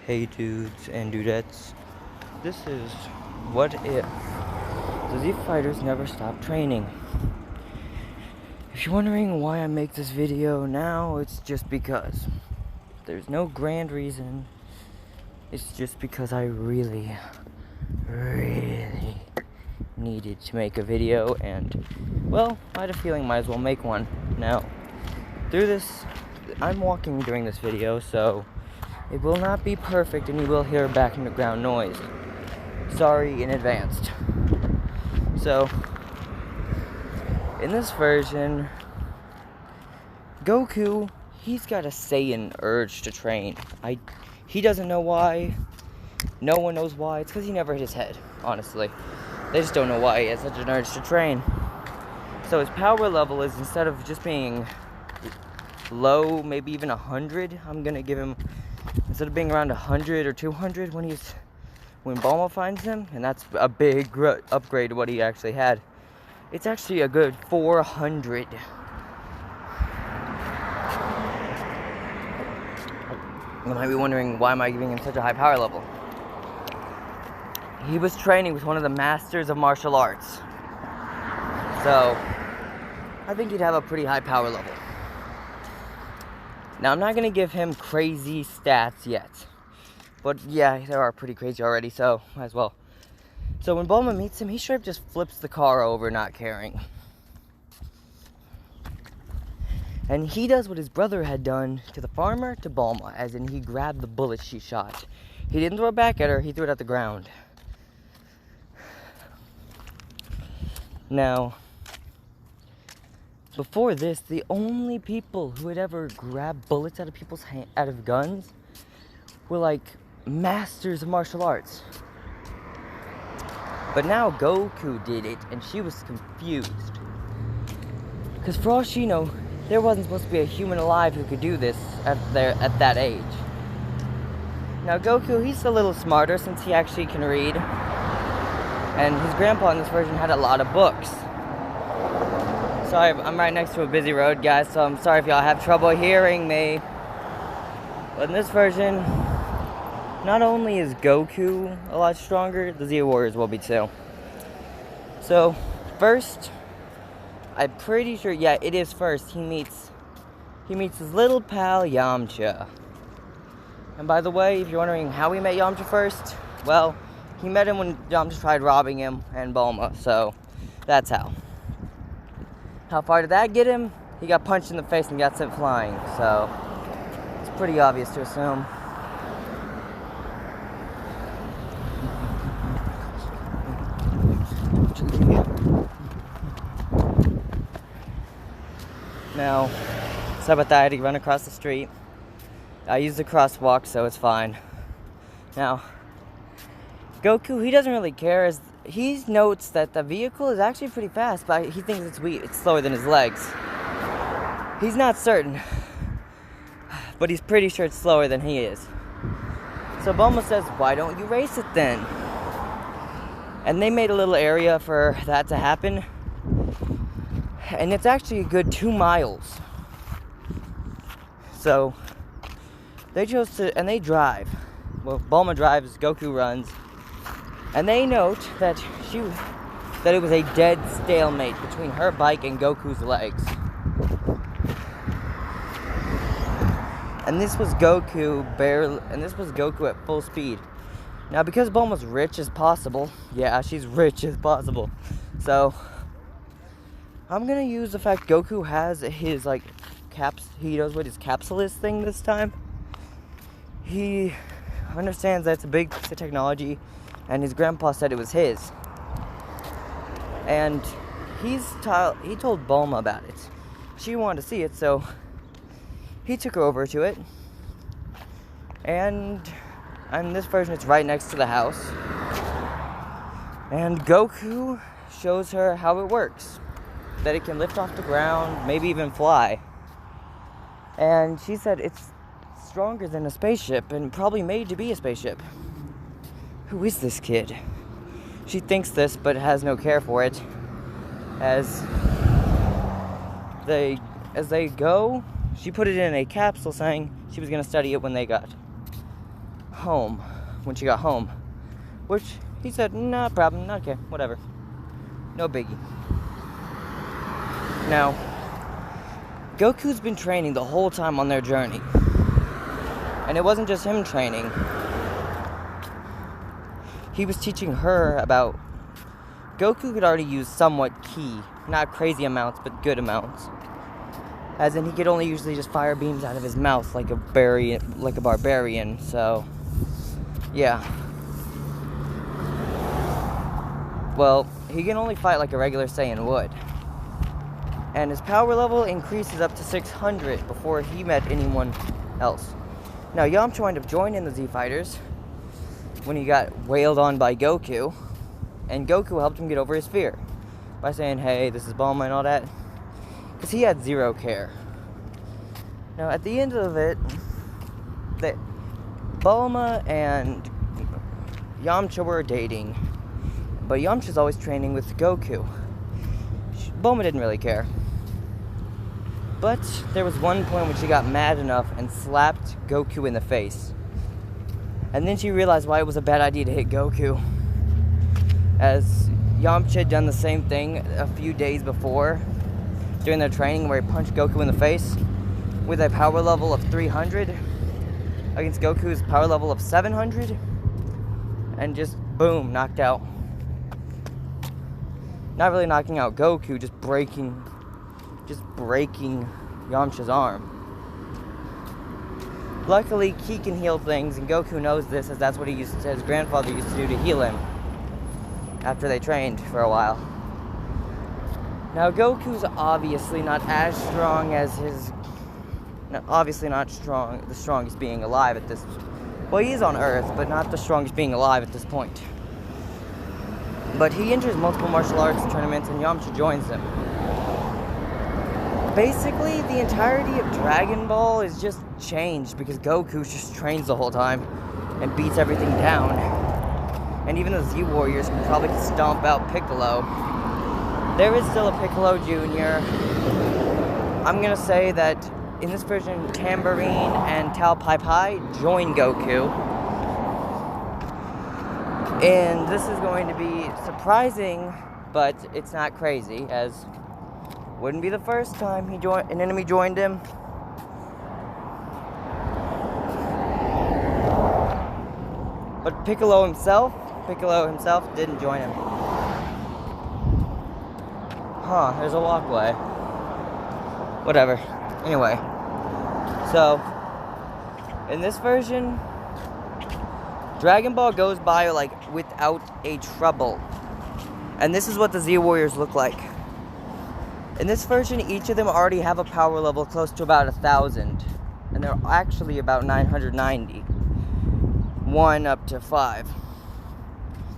Hey dudes and dudettes, this is What If the Z Fighters Never Stop Training. If you're wondering why I make this video now, it's just because. There's no grand reason. It's just because I really needed to make a video, and, well, I had a feeling might as well make one. Now, through this, I'm walking during this video, so it will not be perfect and you will hear background noise. Sorry in advance. So, in this version, Goku, he's got a Saiyan urge to train. He doesn't know why. No one knows why. It's because he never hit his head, honestly. They just don't know why he has such an urge to train. So his power level is, instead of just being low, maybe even 100, I'm gonna give him, instead of being around 100 or 200 when Bulma finds him, and that's a big upgrade to what he actually had, it's actually a good 400. You might be wondering, why am I giving him such a high power level? He was training with one of the masters of martial arts, so I think he'd have a pretty high power level. Now, I'm not going to give him crazy stats yet. But yeah, they are pretty crazy already, so might as well. So when Bulma meets him, he straight up just flips the car over, not caring. And he does what his brother had done to the farmer to Bulma, as in he grabbed the bullet she shot. He didn't throw it back at her, he threw it at the ground. Now, before this, the only people who had ever grabbed bullets out of guns were like masters of martial arts. But now Goku did it, and she was confused. Because for all she knew, there wasn't supposed to be a human alive who could do this at that age. Now Goku, he's a little smarter since he actually can read. And his grandpa in this version had a lot of books. Sorry, I'm right next to a busy road, guys, so I'm sorry if y'all have trouble hearing me. But in this version, not only is Goku a lot stronger, the Z Warriors will be too. So, first, I'm pretty sure, yeah, it is first, he meets his little pal, Yamcha. And by the way, if you're wondering how we met Yamcha first, well, he met him when Yamcha tried robbing him and Bulma, so that's how. How far did that get him? He got punched in the face and got sent flying, so it's pretty obvious to assume. Now, sorry about that, I had to run across the street. I used the crosswalk, so it's fine. Now, Goku, he doesn't really care, as he notes that the vehicle is actually pretty fast, but he thinks it's slower than his legs. He's not certain, but he's pretty sure it's slower than he is. So Bulma says, why don't you race it then? And they made a little area for that to happen, and it's actually a good 2 miles. So they chose to, and they drive. Well, Bulma drives, Goku runs. And they note that it was a dead stalemate between her bike and Goku's legs. And this was Goku at full speed. Now, because Bulma's rich as possible, yeah, she's rich as possible. So I'm gonna use the fact Goku has his he knows what his capsule is thing this time. He understands that it's a big piece of technology, and his grandpa said it was his. And he told Bulma about it. She wanted to see it, so he took her over to it. And in this version, it's right next to the house. And Goku shows her how it works. That it can lift off the ground, maybe even fly. And she said it's stronger than a spaceship, and probably made to be a spaceship. Who is this kid? She thinks this, but has no care for it. As they go, she put it in a capsule, saying she was going to study it when they got home, when she got home. Which he said, no problem, okay, whatever. No biggie. Now, Goku's been training the whole time on their journey. And it wasn't just him training. He was teaching her about... Goku could already use somewhat ki. Not crazy amounts, but good amounts. As in, he could only usually just fire beams out of his mouth like a barbarian, so... yeah. Well, he can only fight like a regular Saiyan would. And his power level increases up to 600 before he met anyone else. Now, Yamcha wound up joining the Z Fighters when he got wailed on by Goku. And Goku helped him get over his fear by saying, hey, this is Bulma and all that. Because he had zero care. Now, at the end of it, Bulma and Yamcha were dating. But Yamcha's always training with Goku. Bulma didn't really care. But there was one point when she got mad enough and slapped Goku in the face. And then she realized why it was a bad idea to hit Goku. As Yamcha had done the same thing a few days before during their training where he punched Goku in the face with a power level of 300 against Goku's power level of 700 and just boom, knocked out. Not really knocking out Goku, just breaking Yamcha's arm. Luckily, Ki can heal things, and Goku knows this, as that's what his grandfather used to do to heal him after they trained for a while. Now, Goku's obviously not as strong as the strongest being alive at this. Well, he is on Earth, but not the strongest being alive at this point. But he enters multiple martial arts tournaments, and Yamcha joins them. Basically, the entirety of Dragon Ball is just changed because Goku just trains the whole time and beats everything down. And even the Z Warriors can probably stomp out Piccolo. There is still a Piccolo Jr. I'm gonna say that in this version, Tambourine and Tao Pai Pai join Goku. And this is going to be surprising, but it's not crazy, as wouldn't be the first time an enemy joined him. But Piccolo himself didn't join him. There's a walkway. Whatever. Anyway. So, in this version, Dragon Ball goes by like without a trouble. And this is what the Z Warriors look like. In this version, each of them already have a power level close to about 1,000. And they're actually about 990. 1 up to 5.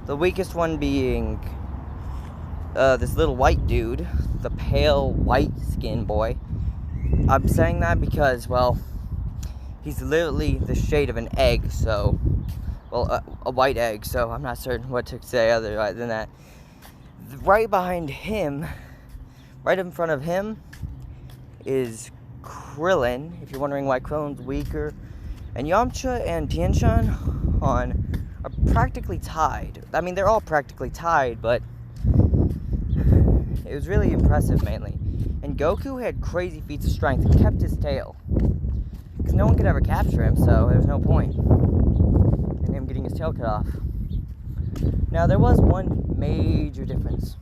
The weakest one being this little white dude, the pale white skin boy. I'm saying that because, well, he's literally the shade of an egg, so, well, a white egg, so I'm not certain what to say other than that. Right behind him, right in front of him, is Krillin, if you're wondering why Krillin's weaker. And Yamcha and Tien Shan are practically tied. I mean, they're all practically tied, but it was really impressive, mainly. And Goku had crazy feats of strength and kept his tail. Because no one could ever capture him, so there was no point in him getting his tail cut off. Now, there was one major difference.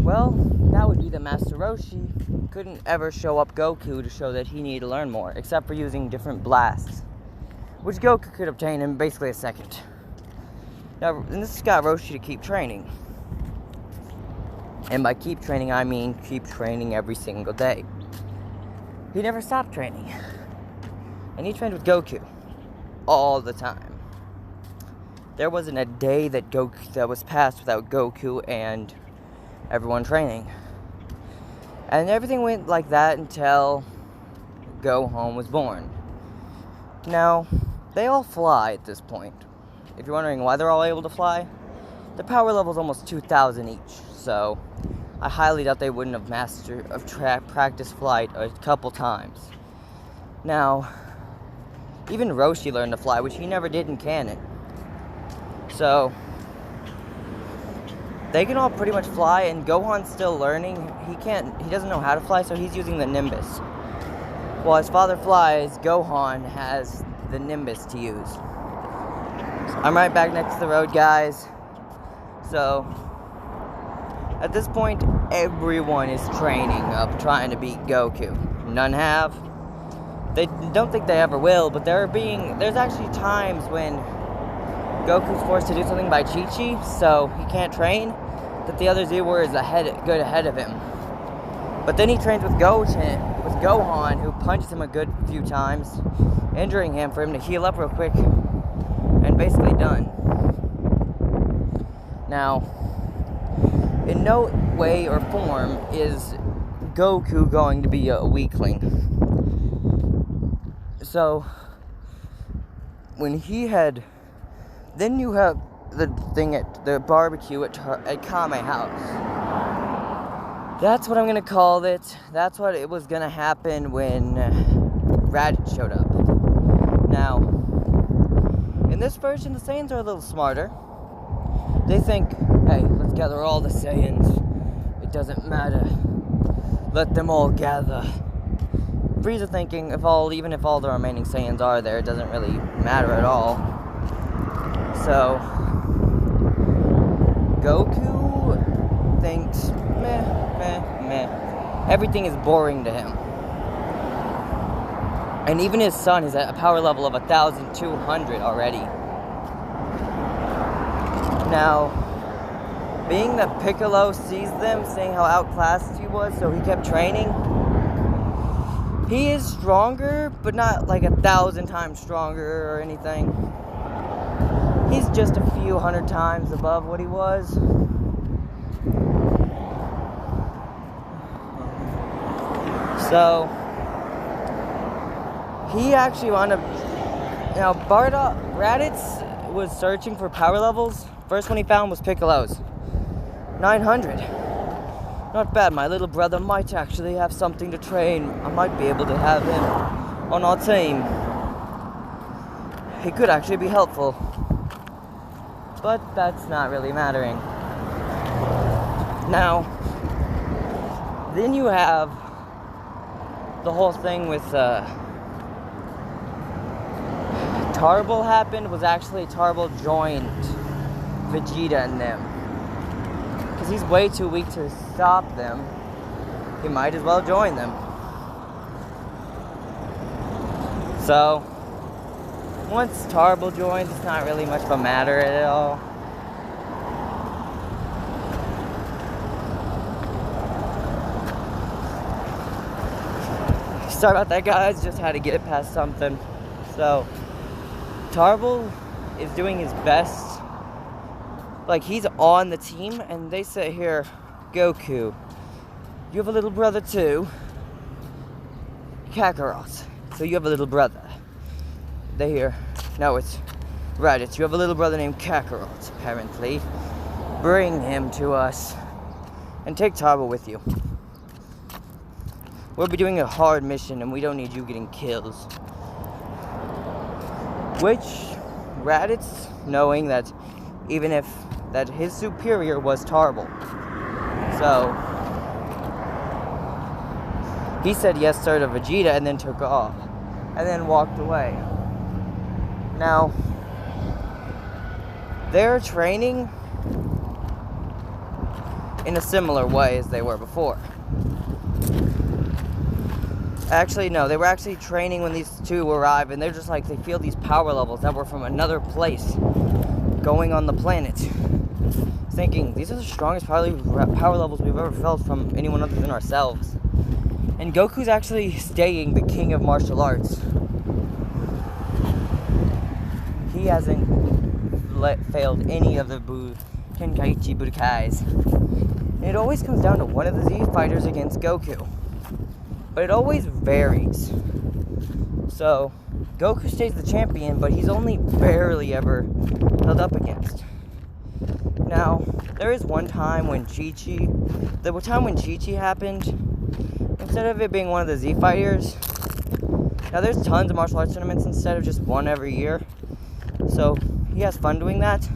Well, that would be that Master Roshi couldn't ever show up Goku to show that he needed to learn more, except for using different blasts, which Goku could obtain in basically a second. Now, and this got Roshi to keep training. And by keep training, I mean keep training every single day. He never stopped training. And he trained with Goku all the time. There wasn't a day that was passed without Goku and everyone training. And everything went like that until Gohan was born. Now, they all fly at this point. If you're wondering why they're all able to fly, their power level is almost 2,000 each. So, I highly doubt they wouldn't have practiced flight a couple times. Now, Even Roshi learned to fly, which he never did in canon. So, they can all pretty much fly, and Gohan's still learning. He doesn't know how to fly, so he's using the Nimbus. While his father flies, Gohan has the Nimbus to use. So I'm right back next to the road, guys. So, at this point, everyone is training up, trying to beat Goku. None have. They don't think they ever will, but there's actually times when Goku's forced to do something by Chi-Chi, so he can't train, that the other Z-Warrior is good ahead of him. But then he trains with Gohan, who punches him a good few times, injuring him for him to heal up real quick, and basically done. Now, in no way or form is Goku going to be a weakling. So, then you have the thing at the barbecue at Kame House. That's what I'm going to call it. That's what it was going to happen when Raditz showed up. Now, in this version, the Saiyans are a little smarter. They think, hey, let's gather all the Saiyans. It doesn't matter. Let them all gather. Frieza thinking, even if all the remaining Saiyans are there, it doesn't really matter at all. So, Goku thinks, meh. Everything is boring to him. And even his son is at a power level of 1,200 already. Now, being that Piccolo sees them, seeing how outclassed he was, so he kept training. He is stronger, but not like 1,000 times stronger or anything. He's just a few hundred times above what he was. So, he actually wound up... Now, Raditz was searching for power levels. First one he found was Piccolo's. 900. Not bad, my little brother might actually have something to train. I might be able to have him on our team. He could actually be helpful. But that's not really mattering. Now, then you have the whole thing with Tarble happened. Was actually Tarble joined Vegeta and them. Because he's way too weak to stop them. He might as well join them. So, once Tarble joins, it's not really much of a matter at all. Sorry about that, guys. Just had to get past something. So, Tarble is doing his best. Like, he's on the team, and they say here, Goku, you have a little brother too, Kakarot. So you have a little brother. They hear, no, it's Raditz. You have a little brother named Kakarot, apparently. Bring him to us, and take Tarble with you. We'll be doing a hard mission, and we don't need you getting kills. Which, Raditz, knowing that even if that his superior was Tarble. So, he said yes sir to Vegeta and then took off. And then walked away. Now, they're training in a similar way as they were before. Actually, no, they were actually training when these two arrived, and they're just like, they feel these power levels that were from another place going on the planet. Thinking, these are the strongest power levels we've ever felt from anyone other than ourselves. And Goku's actually staying the king of martial arts. He hasn't failed any of the Tenkaichi Budokais. And it always comes down to one of the Z fighters against Goku. But it always varies. So, Goku stays the champion, but he's only barely ever held up against. Now, there is one time when Chi-Chi happened, instead of it being one of the Z fighters, Now, there's tons of martial arts tournaments instead of just one every year. So, he has fun doing that.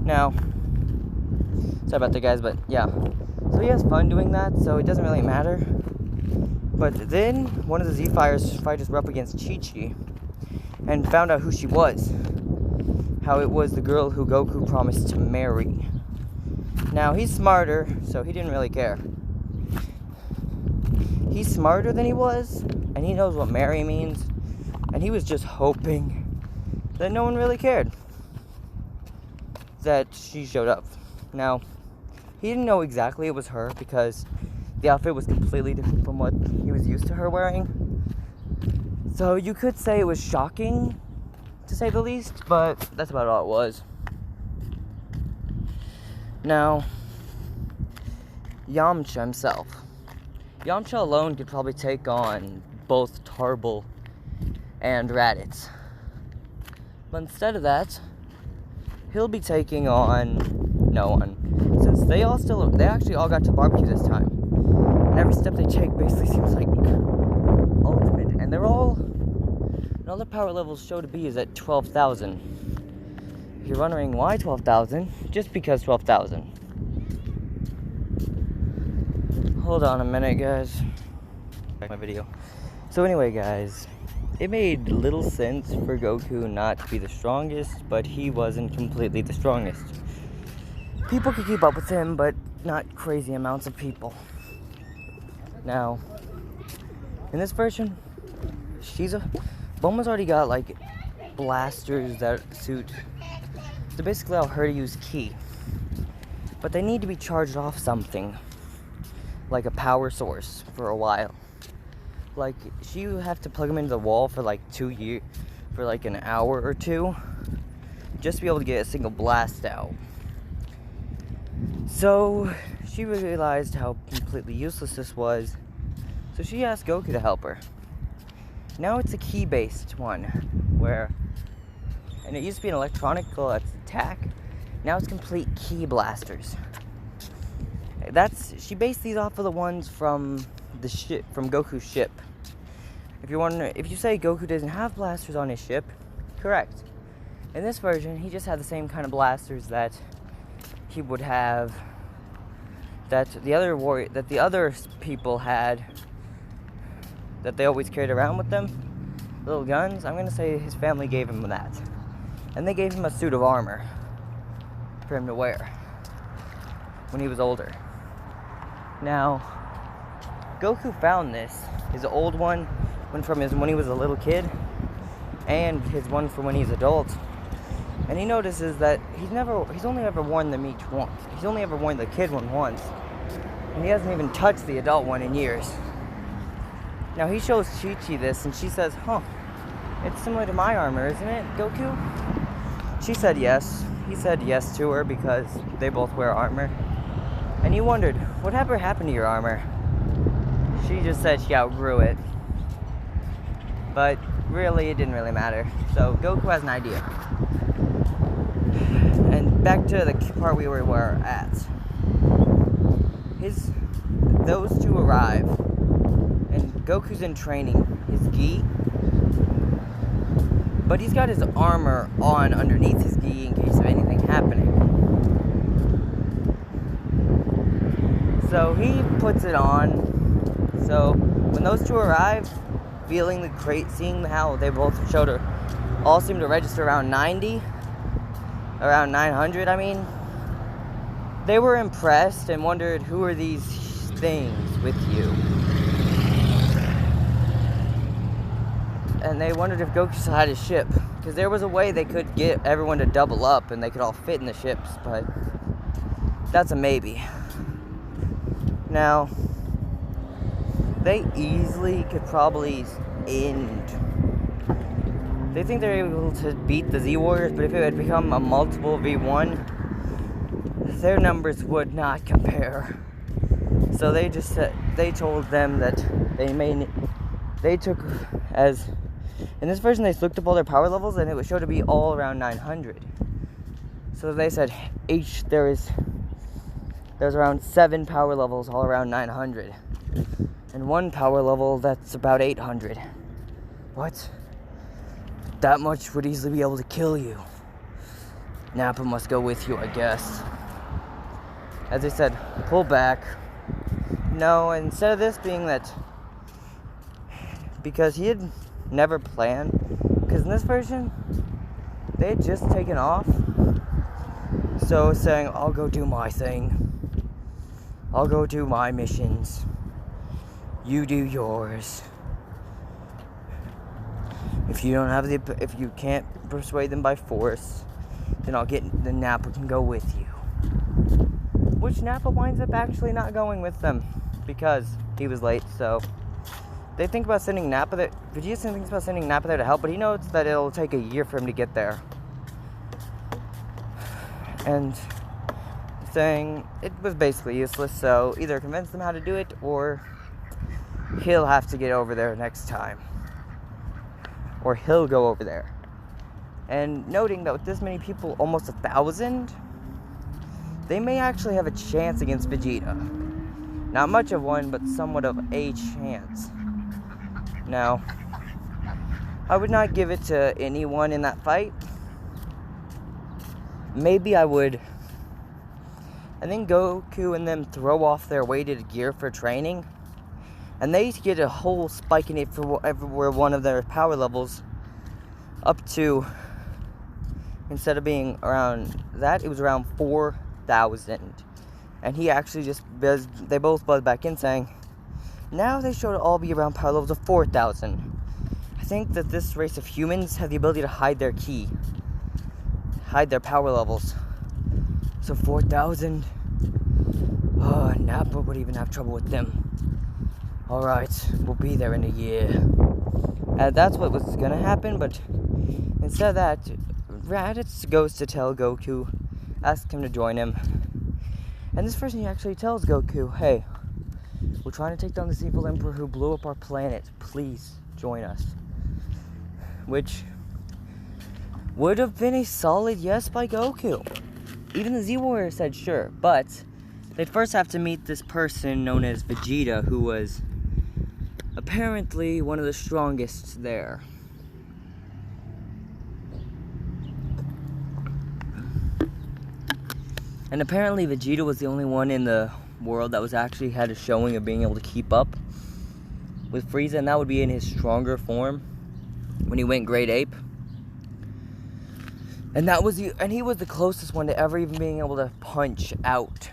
Now, sorry about that, guys, but yeah. So, he has fun doing that, so it doesn't really matter. But then, one of the Z fighters were up against Chi-Chi and found out who she was. How it was the girl who Goku promised to marry. Now, he's smarter, so he didn't really care. He's smarter than he was, and he knows what marry means, and he was just hoping that no one really cared that she showed up. Now, he didn't know exactly it was her because the outfit was completely different from what he was used to her wearing. So you could say it was shocking, to say the least, but that's about all it was. Now, Yamcha himself. Yamcha alone could probably take on both Tarble and Raditz. But instead of that, he'll be taking on no one. Since they actually all got to barbecue this time. And every step they take basically seems like ultimate. And all their power levels show to be is at 12,000. If you're wondering why 12,000, just because 12,000. Hold on a minute, guys. Back my video. So anyway, guys, it made little sense for Goku not to be the strongest, but he wasn't completely the strongest. People could keep up with him, but not crazy amounts of people. Now, in this version, Bulma's already got like blasters that suit. So basically, allow her to use ki, but they need to be charged off something, like a power source for a while. Like, she would have to plug them into the wall for like 2 years, for like an hour or two, just to be able to get a single blast out. So, she realized how completely useless this was, so she asked Goku to help her. Now it's a ki-based one, and it used to be an electronic attack, now it's complete ki blasters. She based these off of the ones from the ship, from Goku's ship. If you say Goku doesn't have blasters on his ship, correct. In this version, he just had the same kind of blasters that he would have, that the other people had, that they always carried around with them, little guns. I'm gonna say his family gave him that, and they gave him a suit of armor for him to wear when he was older. Now, Goku found this, his old one from when he was a little kid, and his one from when he's adult, and he notices that he's only ever worn them each once. He's only ever worn the kid one once, and he hasn't even touched the adult one in years. Now he shows Chi-Chi this, and she says, "Huh, it's similar to my armor, isn't it, Goku?" She said yes. He said yes to her because they both wear armor. And he wondered, whatever happened to your armor? She just said she outgrew it. But really, it didn't really matter. So Goku has an idea. And back to the part we were at. Those two arrive, and Goku's in training, his gi, but he's got his armor on underneath his gi in case of anything happening. So he puts it on. So when those two arrive, feeling the crate, seeing how they both all seem to register around 90, around 900, I mean, they were impressed and wondered, who are these things with you? And they wondered if Goku still had his ship, because there was a way they could get everyone to double up and they could all fit in the ships, but that's a maybe. Now, they easily could probably they think they're able to beat the Z Warriors, but if it had become a multiple v1, their numbers would not compare. So they told them that they took as, in this version they looked up all their power levels and it would show to be all around 900. So they said there's around 7 power levels all around 900. And 1 power level that's about 800. What? That much would easily be able to kill you. Nappa must go with you, I guess. As I said, pull back. No, instead of this being that, because he had never planned, because in this version, they had just taken off. So saying, I'll go do my thing. I'll go do my missions. You do yours. If you can't persuade them by force, then Nappa can go with you. Which Nappa winds up actually not going with them because he was late. So they think about sending Nappa there. Vegeta thinks about sending Nappa there to help, but he knows that it'll take a year for him to get there. And saying it was basically useless. So either convince them how to do it, or he'll have to get over there next time. Or he'll go over there. And noting that with this many people, almost 1,000, they may actually have a chance against Vegeta. Not much of one, but somewhat of a chance. Now, I would not give it to anyone in that fight. Maybe I would. And then Goku and them throw off their weighted gear for training. And they get a whole spike in it for whatever one of their power levels up to, instead of being around that, it was around 4,000. And he actually they both buzzed back in saying, now they should all be around power levels of 4,000. I think that this race of humans have the ability to hide their ki, hide their power levels. So 4,000, Nappa would even have trouble with them. Alright, we'll be there in a year. That's what was gonna happen, but instead of that, Raditz goes to tell Goku, asks him to join him. And this person actually tells Goku, hey, we're trying to take down this evil emperor who blew up our planet. Please join us. Which would have been a solid yes by Goku. Even the Z-Warrior said sure, but they'd first have to meet this person known as Vegeta, who was apparently one of the strongest there. And apparently Vegeta was the only one in the world that was actually had a showing of being able to keep up with Frieza, and that would be in his stronger form when he went Great Ape. And he was the closest one to ever even being able to punch out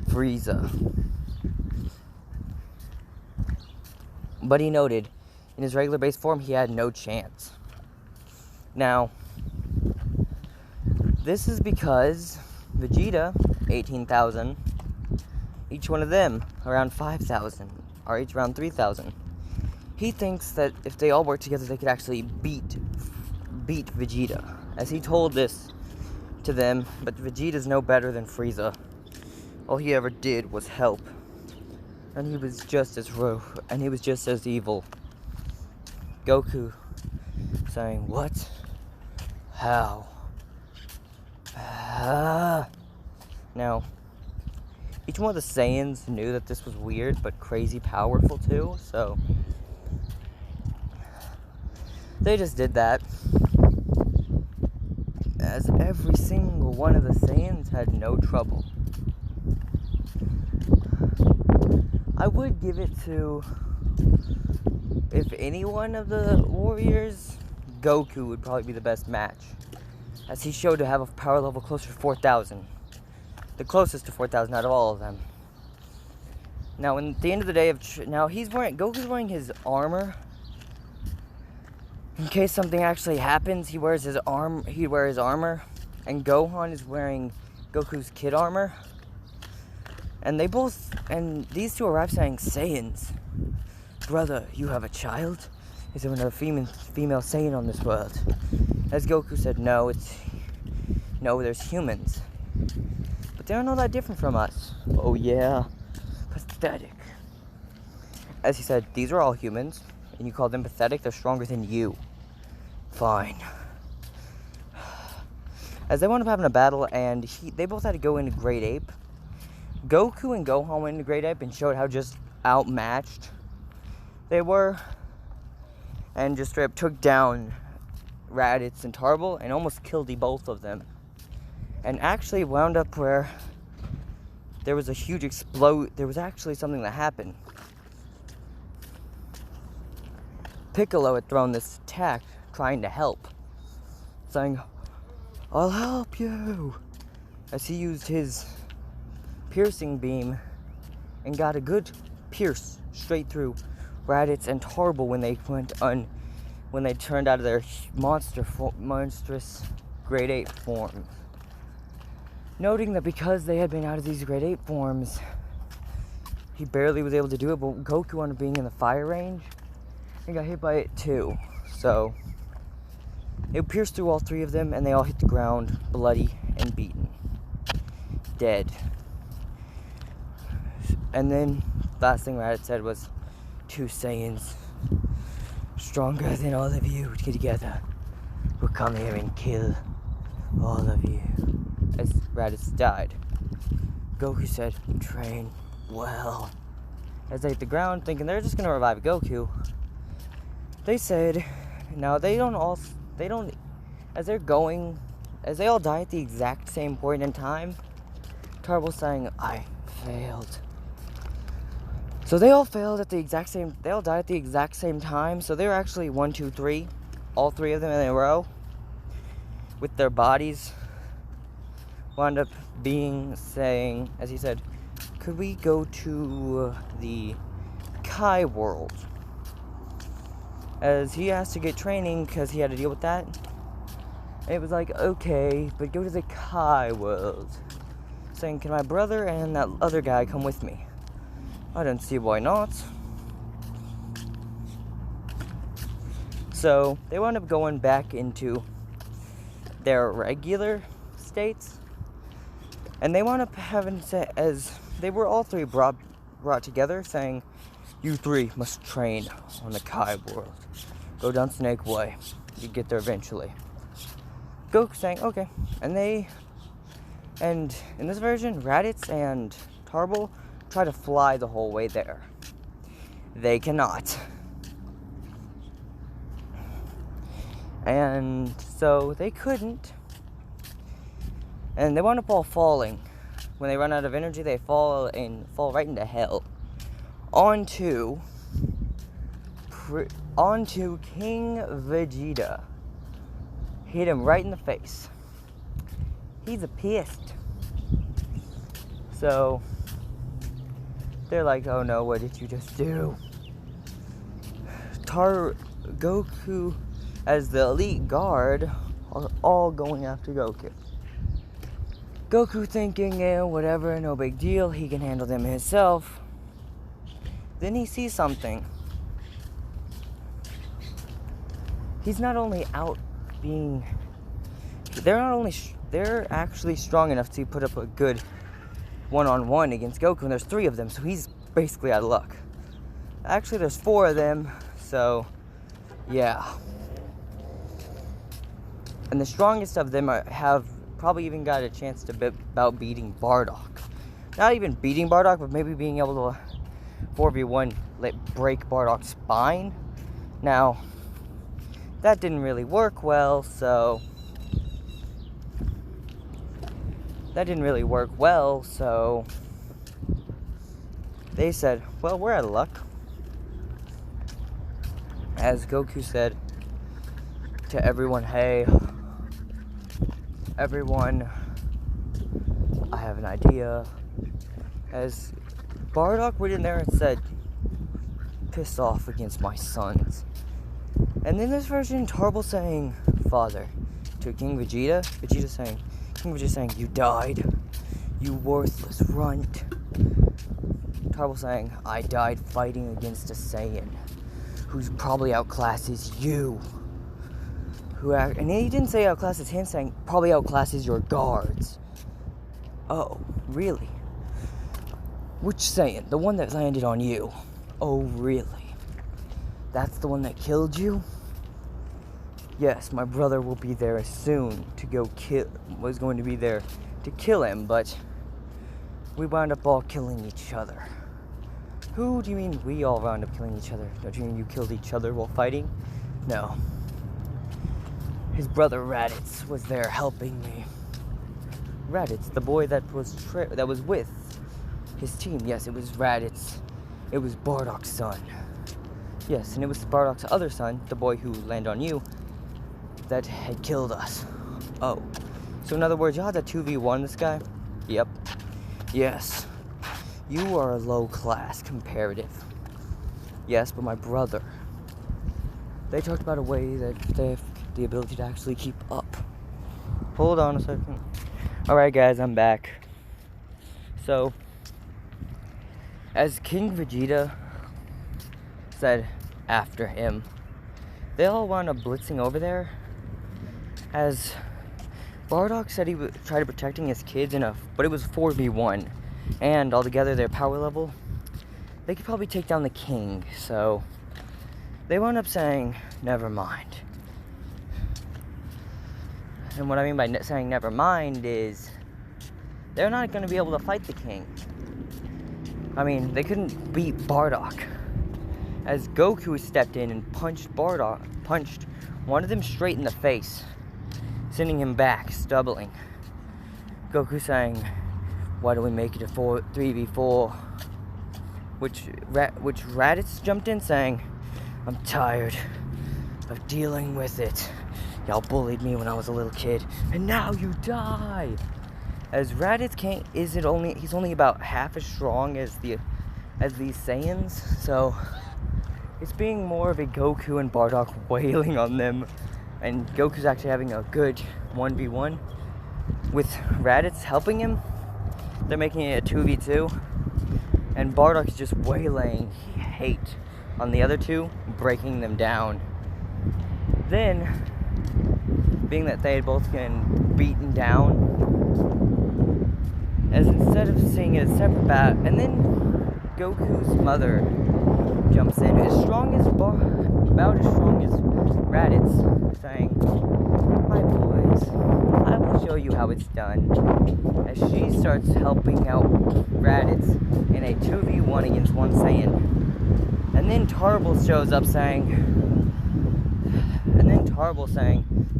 Frieza. But he noted, in his regular base form, he had no chance. Now, this is because Vegeta, 18,000, each one of them around 5,000, or each around 3,000. He thinks that if they all work together, they could actually beat Vegeta, as he told this to them. But Vegeta's no better than Frieza. All he ever did was help, and he was just as and he was just as evil. Goku saying, what? How? Now, each one of the Saiyans knew that this was weird but crazy powerful too, so they just did that. As every single one of the Saiyans had no trouble. I would give it to, if any one of the warriors, Goku would probably be the best match, as he showed to have a power level closer to 4,000. The closest to 4,000 out of all of them. Now, at the end of the day, Goku's wearing his armor. In case something actually happens, he'd wear his armor. And Gohan is wearing Goku's kid armor. And these two arrive saying, Saiyans, brother, you have a child? Is there another female Saiyan on this world? As Goku said, no, there's humans. But they're not that different from us. Oh yeah, pathetic. As he said, these are all humans, and you call them pathetic, they're stronger than you. Fine. As they wound up having a battle, and they both had to go into Great Ape. Goku and Gohan went into Great Ape and showed how just outmatched they were. and just straight up took down Raditz and Tarble and almost killed the both of them. And actually wound up where there was a huge there was actually something that happened. Piccolo had thrown this attack trying to help, saying, "I'll help you," as he used his piercing beam and got a good pierce straight through Raditz and Tarble when they turned out of their monstrous grade 8 form. Noting that because they had been out of these grade 8 forms, he barely was able to do it, but Goku wound up being in the fire range and got hit by it too. So it pierced through all three of them, and they all hit the ground, bloody and beaten, dead. And then last thing Raditz said was, "Two Saiyans, stronger than all of you together, will come here and kill all of you." As Raditz died, Goku said, "Train well." As they hit the ground, thinking they're just gonna revive Goku, they said, now as they all die at the exact same point in time, Tarble saying, "I failed." So they all died at the exact same time, so they were actually 1, 2, 3, all three of them in a row, with their bodies wound up saying, as he said, "Could we go to the Kai world?" As he asked to get training because he had to deal with that. And it was like, "Okay, but go to the Kai world." Saying, "Can my brother and that other guy come with me?" I don't see why not. So they wound up going back into their regular states, and they wound up having to, as they were all three brought together, saying, "You three must train on the Kai world. Go down Snake Way. You get there eventually." Goku saying, "Okay." And in this version, Raditz and Tarble try to fly the whole way there. They cannot. And so they couldn't. And they wound up all falling. When they run out of energy, they fall right into hell. Onto King Vegeta. Hit him right in the face. He's pissed. So they're like, "Oh no, what did you just do?" Goku, as the elite guard, are all going after Goku. Goku thinking, "Yeah, whatever, no big deal, he can handle them himself." Then he sees something. He's not only they're actually strong enough to put up a good one-on-one against Goku, and there's 3 of them, so he's basically out of luck. Actually, there's 4 of them, so yeah. And the strongest of them have probably even got a chance to about beating Bardock. Not even beating Bardock, but maybe being able to 4v1 break Bardock's spine. Now, that didn't really work well, so they said, "Well, we're out of luck." As Goku said to everyone, "Hey, everyone, I have an idea." As Bardock went in there and said, "Piss off against my sons." And in this version, Tarble saying, "Father," to King Vegeta. King Vegeta saying, "You died, you worthless runt." Tarble saying, "I died fighting against a Saiyan who's probably outclasses you." And he didn't say outclasses him, saying probably outclasses your guards. Oh, really? Which Saiyan? The one that landed on you? Oh, really? That's the one that killed you? Yes, my brother will be there soon was going to be there to kill him, but we wound up all killing each other. Who do you mean we all wound up killing each other? Don't you mean you killed each other while fighting? No. His brother Raditz was there helping me. Raditz, the boy that was with his team. Yes, it was Raditz. It was Bardock's son. Yes, and it was Bardock's other son, the boy who landed on you, that had killed us. Oh. So in other words, y'all had a 2v1 this guy? Yep. Yes. You are a low class comparative. Yes, but my brother. They talked about a way that they have the ability to actually keep up. Hold on a second. Alright guys, I'm back. So, as King Vegeta said after him, they all wound up blitzing over there. As Bardock said he would try to protecting his kids enough, but it was 4v1. And altogether their power level, they could probably take down the king. So, they wound up saying, never mind. And what I mean by saying never mind is, they're not going to be able to fight the king. I mean, they couldn't beat Bardock. As Goku stepped in and punched one of them straight in the face, sending him back, stumbling. Goku saying, why don't we make it a 3v4? Which Raditz jumped in saying, I'm tired of dealing with it. Y'all bullied me when I was a little kid, and now you die. As Raditz he's only about half as strong as these Saiyans, so it's being more of a Goku and Bardock wailing on them, and Goku's actually having a good 1v1 with Raditz helping him. They're making it a 2v2, and Bardock's just waylaying hate on the other two, breaking them down. Then, being that they had both been beaten down, as instead of seeing it as separate battle, and then Goku's mother jumps in, about as strong as Raditz, saying, my boys, I will show you how it's done. As she starts helping out Raditz in a 2v1 against one Saiyan. And then Tarble shows up saying,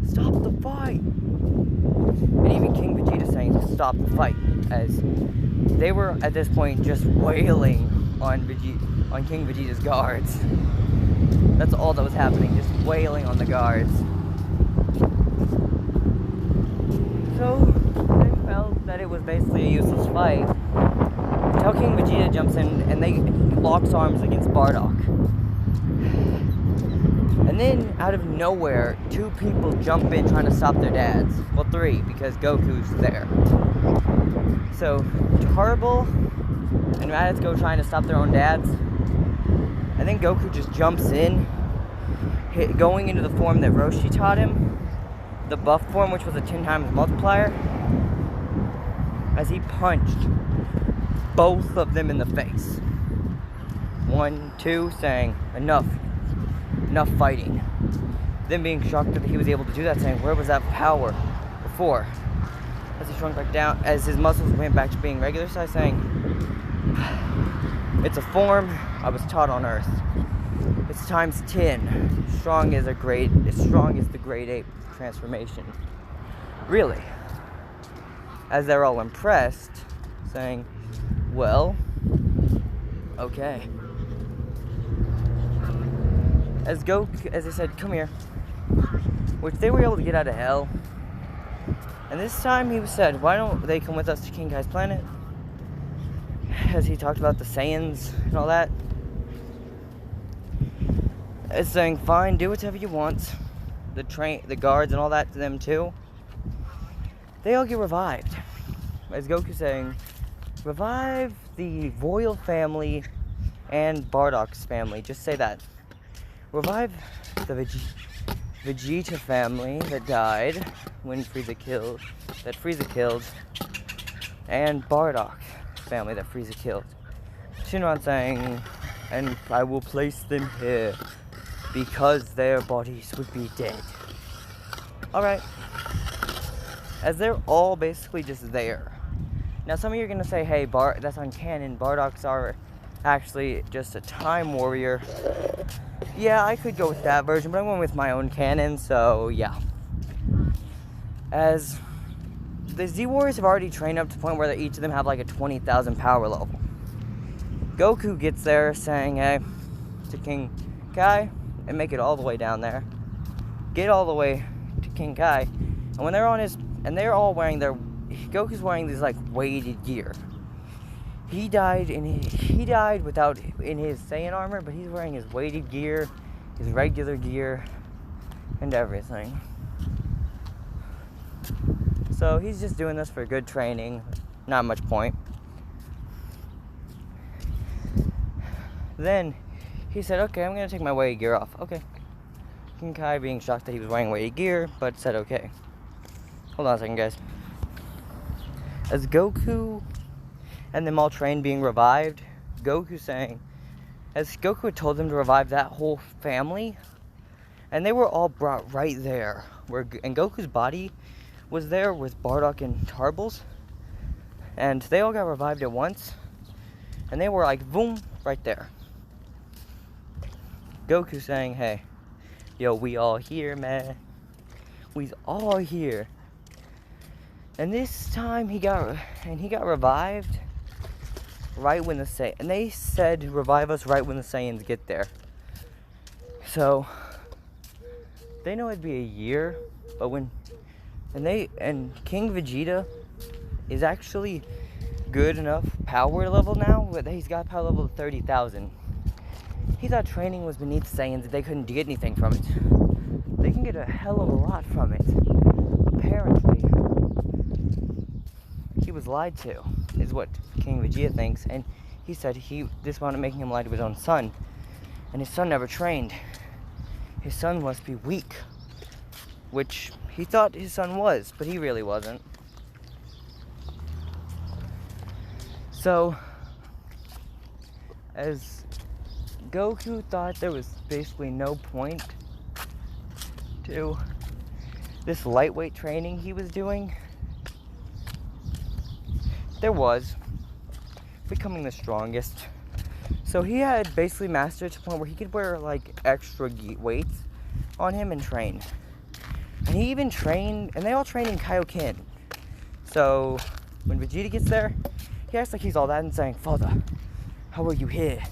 stop the fight! And even King Vegeta saying, stop the fight, as they were at this point just wailing on King Vegeta's guards. That's all that was happening, just wailing on the guards. So, they felt that it was basically a useless fight. Until King Vegeta jumps in and they locks arms against Bardock. And then, out of nowhere, two people jump in trying to stop their dads. Well, three, because Goku's there. So, Tarble and Raditz go trying to stop their own dads. And then Goku just jumps in, going into the form that Roshi taught him. The buff form, which was a 10 times multiplier. As he punched both of them in the face. 1, 2, saying, enough fighting. Then being shocked that he was able to do that, saying, where was that power before? As he shrunk back down, as his muscles went back to being regular size, saying, it's a form I was taught on Earth. It's times 10. Strong as the grade 8 transformation. Really? As they're all impressed, saying, well, okay. As they said, come here, which they were able to get out of hell. And this time he said, why don't they come with us to King Kai's planet? As he talked about the Saiyans and all that. As saying, fine, do whatever you want. The guards and all that to them too. They all get revived. As Goku saying, revive the royal family and Bardock's family. Just say that. Revive the Vegeta family that died when Frieza killed, and Bardock family that Frieza killed. Shinron saying, and I will place them here because their bodies would be dead. Alright. As they're all basically just there. Now some of you are going to say, hey, that's uncanon. Bardock's are actually just a time warrior. yeah, I could go with that version, but I went with my own canon, so yeah. As the Z-Warriors have already trained up to the point where each of them have like a 20,000 power level. Goku gets there saying, hey, to King Kai, and make it all the way down there. Get all the way to King Kai, and when they're on his, and they're all wearing their, Goku's wearing these like weighted gear. He died without in his Saiyan armor, but he's wearing his weighted gear, his regular gear, and everything. So he's just doing this for good training, not much point. Then he said, okay, I'm gonna take my weighted gear off. Okay. King Kai being shocked that he was wearing weighted gear, but said okay. Hold on a second, guys. As Goku and them all trained being revived, Goku saying, as Goku had told them to revive that whole family, and they were all brought right there, and Goku's body was there with Bardock and Tarbles, and they all got revived at once, and they were like, boom, right there. Goku saying, hey, yo, we all here, man. We's all here. And this time he got revived right when and they said revive us right when the Saiyans get there. So they know it'd be a year, but and King Vegeta is actually good enough power level now, but he's got power level of 30,000. He thought training was beneath Saiyans, that they couldn't get anything from it. They can get a hell of a lot from it. Apparently, he was lied to, is what King Vegeta thinks, and he said this wound up making him lie to his own son, and his son never trained. His son must be weak, which he thought his son was, but he really wasn't. So, as Goku thought there was basically no point to this lightweight training he was doing, there was, becoming the strongest. So he had basically mastered to the point where he could wear like extra weights on him and train. And he even trained, and they all train in Kaioken. So when Vegeta gets there, he acts like he's all that and saying, Father, how are you here?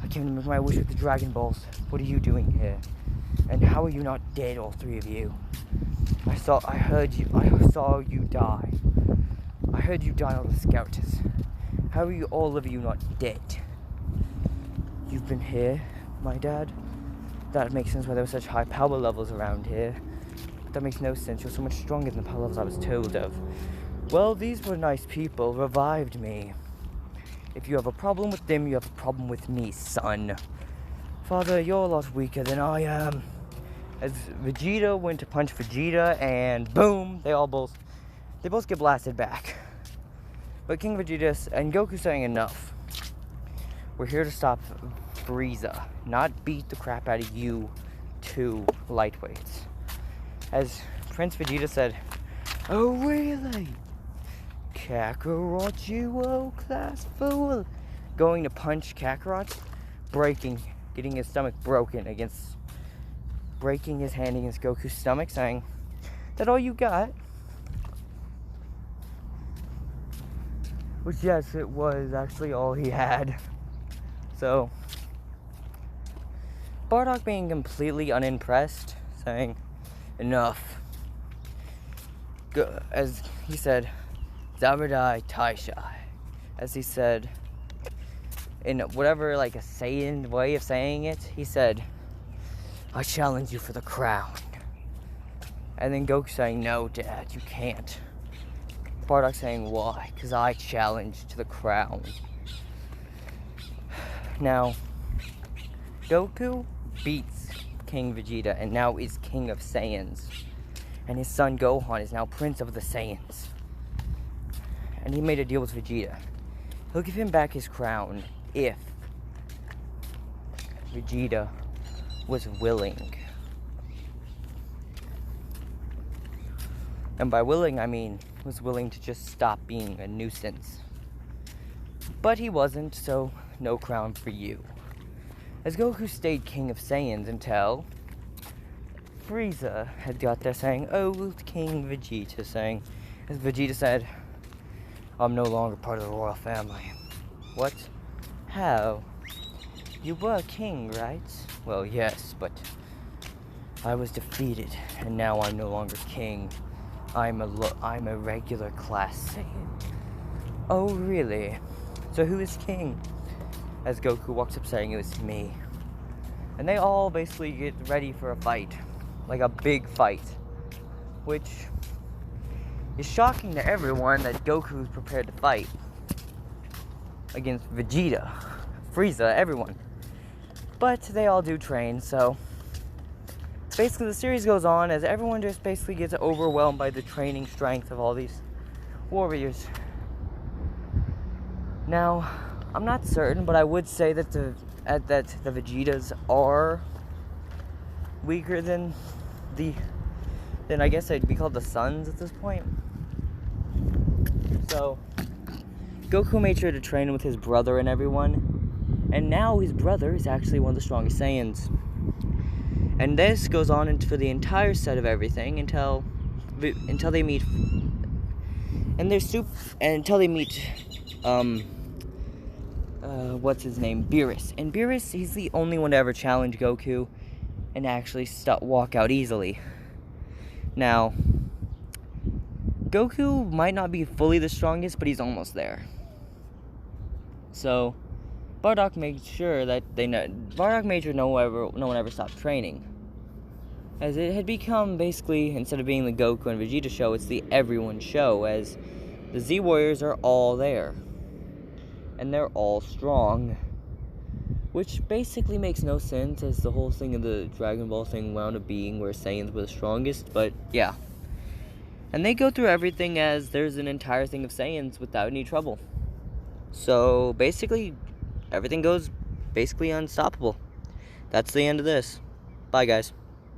I came to make my wish with the Dragon Balls. What are you doing here? And how are you not dead, all three of you? I saw you die. I heard you die on the Scouters. How are you, all of you, not dead? You've been here, my dad? That makes sense why there were such high power levels around here. That makes no sense. You're so much stronger than the power levels I was told of. Well, these were nice people, revived me. If you have a problem with them, you have a problem with me, son. Father, you're a lot weaker than I am. As Vegeta went to punch Vegeta, and boom, they both get blasted back. But King Vegeta and Goku saying enough. We're here to stop Frieza, not beat the crap out of you two lightweights. As Prince Vegeta said, oh really? Kakarot, you low-class fool. Going to punch Kakarot, getting his stomach broken breaking his hand against Goku's stomach, saying, that all you got? Which, yes, it was actually all he had. So, Bardock being completely unimpressed, saying, enough. As he said, Zabadai Taishai. As he said, in whatever, like a Saiyan way of saying it, he said, I challenge you for the crown. And then Goku saying, no, Dad, you can't. Bardock saying, why? Because I challenge to the crown. Now, Goku beats King Vegeta and now is King of Saiyans. And his son Gohan is now Prince of the Saiyans. And he made a deal with Vegeta. He'll give him back his crown if Vegeta was willing. And by willing, I mean was willing to just stop being a nuisance. But he wasn't, so no crown for you. as Goku stayed King of Saiyans until Frieza had got there saying, "Oh, King Vegeta," saying, as Vegeta said, "I'm no longer part of the royal family." What? How? You were king, right? Well, yes, but I was defeated, and now I'm no longer king. I'm a regular class Saiyan. Oh, really? So who is king? As Goku walks up saying, "It was me." And they all basically get ready for a fight. Like a big fight. Which is shocking to everyone that Goku is prepared to fight against Vegeta, Frieza, everyone. But they all do train, so basically the series goes on as everyone just basically gets overwhelmed by the training strength of all these warriors. Now, I'm not certain, but I would say that the Vegetas are weaker than I guess they'd be called the Suns at this point. So Goku made sure to train with his brother and everyone, and now his brother is actually one of the strongest Saiyans. And this goes on for the entire set of everything until they meet, and until they meet what's his name, Beerus. And Beerus, he's the only one to ever challenge Goku and actually walk out easily. Now, Goku might not be fully the strongest, but he's almost there. So, Bardock made sure no one ever stopped training. As it had become basically, instead of being the Goku and Vegeta show, it's the everyone show, as the Z Warriors are all there. And they're all strong. Which basically makes no sense, as the whole thing of the Dragon Ball thing wound up being where Saiyans were the strongest, but yeah. And they go through everything as there's an entire thing of Saiyans without any trouble. So basically, everything goes basically unstoppable. That's the end of this. Bye, guys.